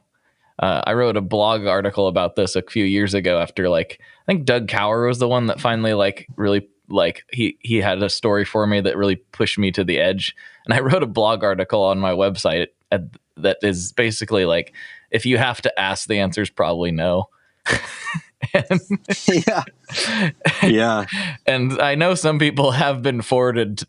I wrote a blog article about this a few years ago after like, I think Doug Cower was the one that finally like really like he had a story for me that really pushed me to the edge. And I wrote a blog article on my website that is basically like, if you have to ask, the answer is probably no. Yeah. And I know some people have been forwarded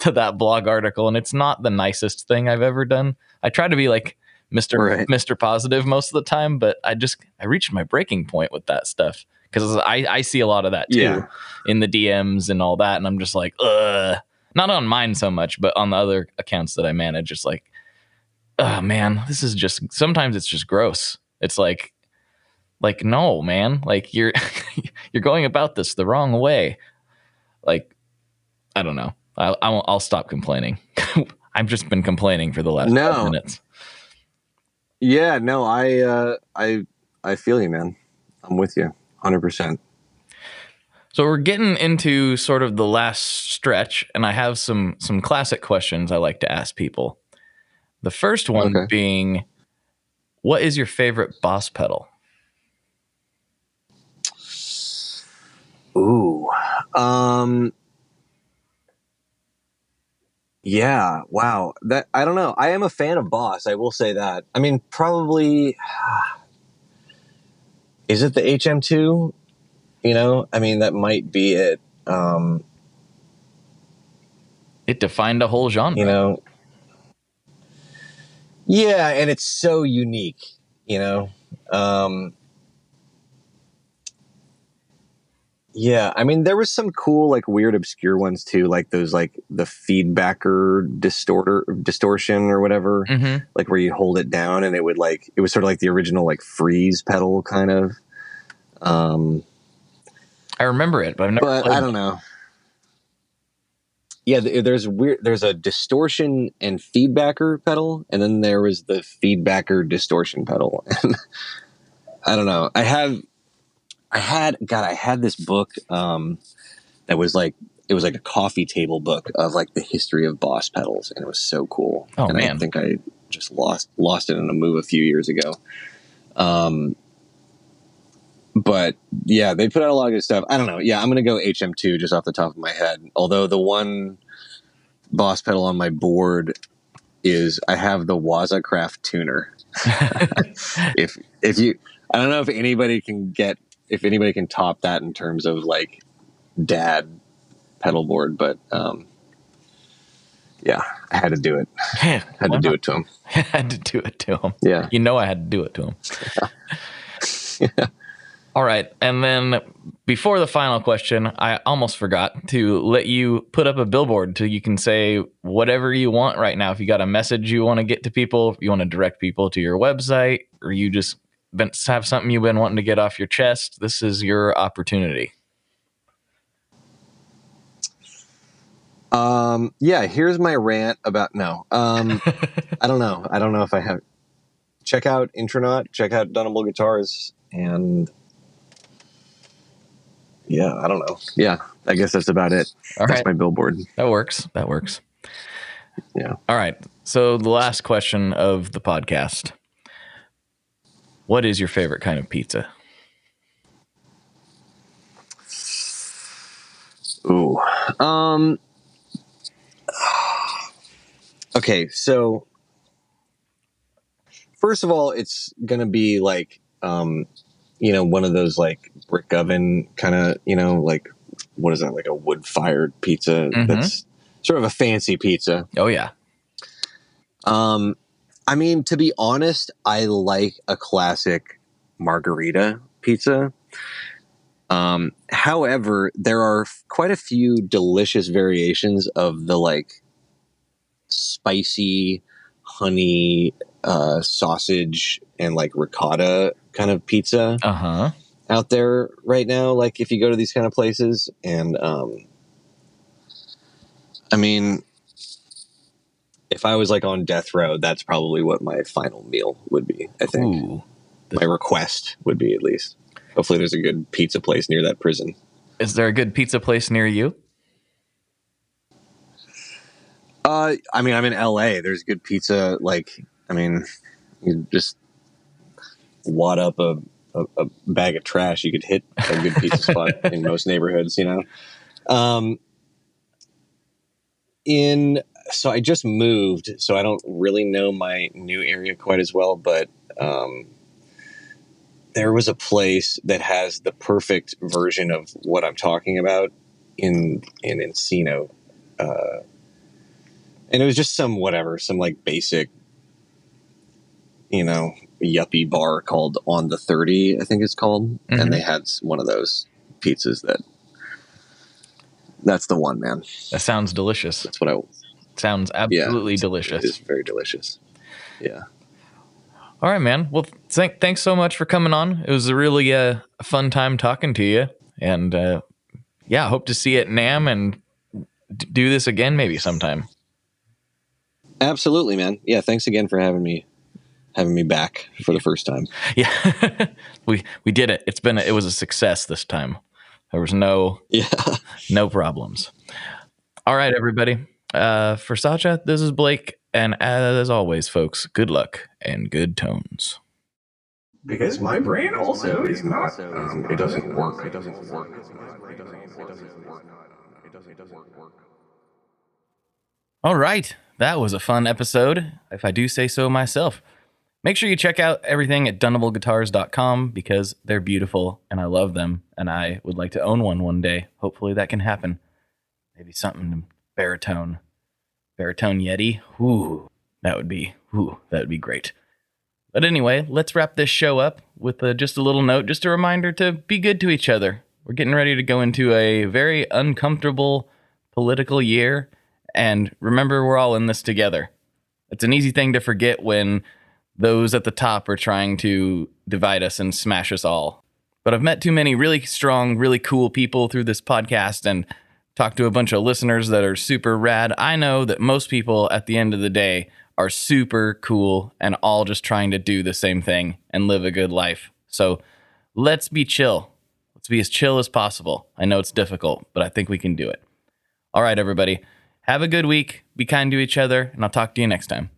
to that blog article, and it's not the nicest thing I've ever done. I try to be like Mr. Positive most of the time, but I reached my breaking point with that stuff. Because I see a lot of that too in the DMs and all that. And I'm just like, not on mine so much, but on the other accounts that I manage, just like, oh man, this is just, sometimes it's just gross. It's like, no, man, like you're going about this the wrong way. Like, I don't know. I'll stop complaining. I've just been complaining for the last 5 minutes. Yeah, no, I feel you, man. I'm with you 100%. So we're getting into sort of the last stretch, and I have some classic questions I like to ask people. The first one being, what is your favorite Boss pedal? Ooh. Yeah, wow. That I don't know. I am a fan of Boss, I will say that. I mean, probably is it the HM2? I mean, that might be it. It defined a whole genre. Yeah, and it's so unique, Yeah, I mean, there was some cool, like, weird, obscure ones too, like those, like the feedbacker distortion or whatever, Mm-hmm. like where you hold it down and it would like it was sort of like the original like freeze pedal kind of. I remember it, but I've never But played I don't know. Yeah, there's a distortion and feedbacker pedal, and then there was the feedbacker distortion pedal. And I don't know. I had this book that was like it was like a coffee table book of like the history of Boss pedals, and it was so cool. Oh, and man. I think I just lost it in a move a few years ago. But yeah, they put out a lot of good stuff. I don't know. Yeah, I'm gonna go HM2 just off the top of my head. Although the one Boss pedal on my board is I have the Wazacraft tuner. if you, I don't know if anybody can top that in terms of like dad pedal board, but yeah, I had to do it. Yeah, Had to do it to him. I had to do it to him. Yeah. You know I had to do it to him. Yeah. All right. And then before the final question, I almost forgot to let you put up a billboard so you can say whatever you want right now. If you got a message you want to get to people, if you want to direct people to your website, or you just have something you've been wanting to get off your chest, this is your opportunity. Yeah, here's my rant about I don't know. I don't know if I have. Check out Intronaut, check out Dunable guitars, and yeah, I don't know. Yeah, I guess that's about it. All That's right. my billboard. That works. Yeah. All right. So the last question of the podcast. What is your favorite kind of pizza? Ooh. Okay, so first of all, it's gonna be like one of those like brick oven kind of, like what is that, like a wood fired pizza that's sort of a fancy pizza. Oh yeah. I mean, to be honest, I like a classic margarita pizza. However, there are quite a few delicious variations of the like spicy honey sausage and like ricotta kind of pizza out there right now. Like if you go to these kind of places, and I mean, if I was like on death row, that's probably what my final meal would be. I think. Ooh. My request would be, at least. Hopefully there's a good pizza place near that prison. Is there a good pizza place near you? I mean, I'm in LA. There's good pizza. Like, I mean, you just wad up a bag of trash. You could hit a good pizza spot in most neighborhoods, So I just moved, so I don't really know my new area quite as well, but there was a place that has the perfect version of what I'm talking about in Encino. And it was just some like basic, yuppie bar called On the 30, I think it's called. Mm-hmm. And they had one of those pizzas that's the one, man. That sounds delicious. That's what sounds absolutely delicious. It is very delicious. Yeah. All right, man. Well, thanks so much for coming on. It was a really fun time talking to you. And I hope to see you at NAMM and do this again maybe sometime. Absolutely, man. Yeah, thanks again for having me back for the first time. Yeah. we did it. It was a success this time. There was no problems. All right, everybody. For Sacha, this is Blake, and as always, folks, good luck and good tones. Because my brain also is not. It doesn't work. All right, that was a fun episode, if I do say so myself. Make sure you check out everything at dunableguitars.com because they're beautiful and I love them, and I would like to own one day. Hopefully that can happen. Maybe something baritone Yeti. Ooh, that would be great. But anyway, let's wrap this show up with just a little note, just a reminder to be good to each other. We're getting ready to go into a very uncomfortable political year, and remember, we're all in this together. It's an easy thing to forget when those at the top are trying to divide us and smash us all. But I've met too many really strong, really cool people through this podcast and talked to a bunch of listeners that are super rad. I know that most people at the end of the day are super cool and all just trying to do the same thing and live a good life. So let's be chill. Let's be as chill as possible. I know it's difficult, but I think we can do it. All right, everybody. Have a good week. Be kind to each other, and I'll talk to you next time.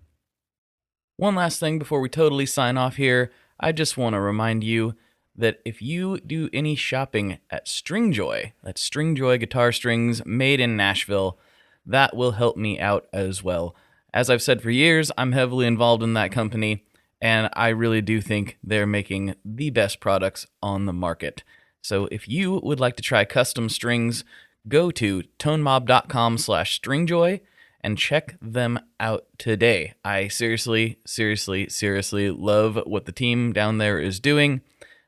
One last thing before we totally sign off here. I just want to remind you that if you do any shopping at Stringjoy, that's Stringjoy guitar strings made in Nashville, that will help me out as well. As I've said for years, I'm heavily involved in that company, and I really do think they're making the best products on the market. So if you would like to try custom strings, go to tonemob.com/stringjoy and check them out today. I seriously love what the team down there is doing.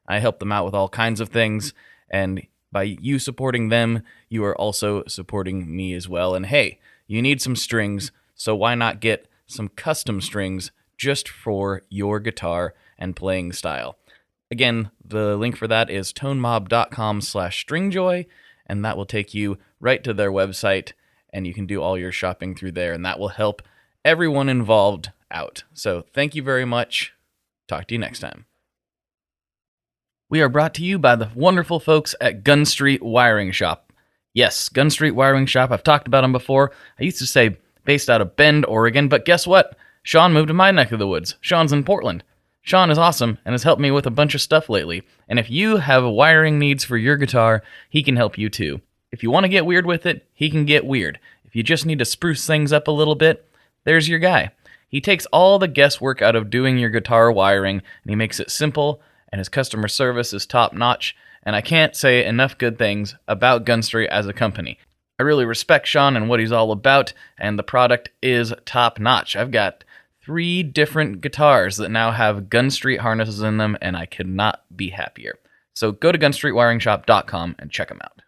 I help them out with all kinds of things, and by you supporting them, you are also supporting me as well. And hey, you need some strings, so why not get some custom strings just for your guitar and playing style? Again, the link for that is tonemob.com/stringjoy, and that will take you right to their website, and you can do all your shopping through there, and that will help everyone involved out. So thank you very much. Talk to you next time. We are brought to you by the wonderful folks at Gun Street Wiring Shop. Yes, Gun Street Wiring Shop. I've talked about them before. I used to say based out of Bend, Oregon, but guess what? Sean moved to my neck of the woods. Sean's in Portland. Sean is awesome and has helped me with a bunch of stuff lately. And if you have wiring needs for your guitar, he can help you too. If you want to get weird with it, he can get weird. If you just need to spruce things up a little bit, there's your guy. He takes all the guesswork out of doing your guitar wiring, and he makes it simple, and his customer service is top-notch, and I can't say enough good things about Gun Street as a company. I really respect Sean and what he's all about, and the product is top-notch. I've got 3 different guitars that now have Gun Street harnesses in them, and I could not be happier. So go to gunstreetwiringshop.com and check them out.